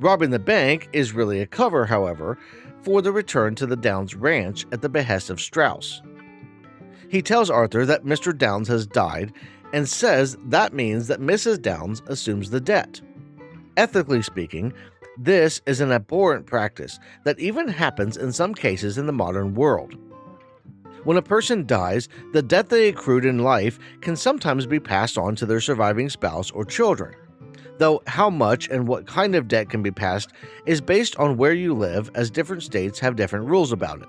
Robbing the bank is really a cover, however, for the return to the Downs ranch at the behest of Strauss. He tells Arthur that Mr. Downs has died and says that means that Mrs. Downs assumes the debt. Ethically speaking, this is an abhorrent practice that even happens in some cases in the modern world. When a person dies, the debt they accrued in life can sometimes be passed on to their surviving spouse or children, though how much and what kind of debt can be passed is based on where you live, as different states have different rules about it.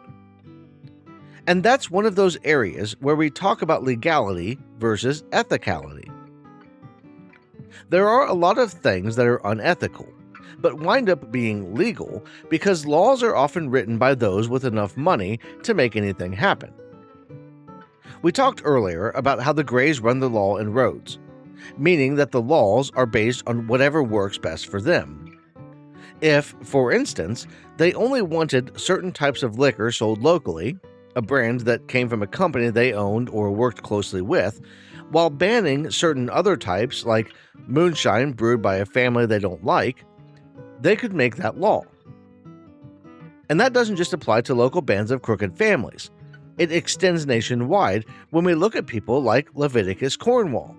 And that's one of those areas where we talk about legality versus ethicality. There are a lot of things that are unethical, but wind up being legal because laws are often written by those with enough money to make anything happen. We talked earlier about how the Greys run the law in roads, meaning that the laws are based on whatever works best for them. If, for instance, they only wanted certain types of liquor sold locally, a brand that came from a company they owned or worked closely with, while banning certain other types like moonshine brewed by a family they don't like, they could make that law. And that doesn't just apply to local bands of crooked families. It extends nationwide when we look at people like Leviticus Cornwall.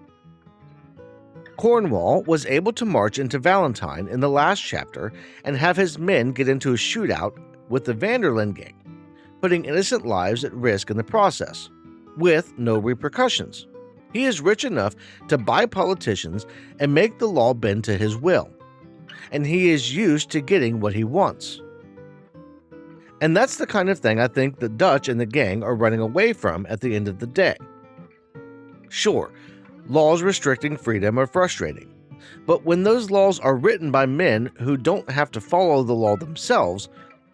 Cornwall was able to march into Valentine in the last chapter and have his men get into a shootout with the Vanderlyn gang, putting innocent lives at risk in the process, with no repercussions. He is rich enough to buy politicians and make the law bend to his will, and he is used to getting what he wants. And that's the kind of thing I think the Dutch and the gang are running away from at the end of the day. Sure, laws restricting freedom are frustrating, but when those laws are written by men who don't have to follow the law themselves,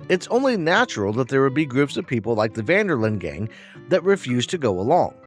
it's only natural that there would be groups of people like the Vanderlyn gang that refuse to go along.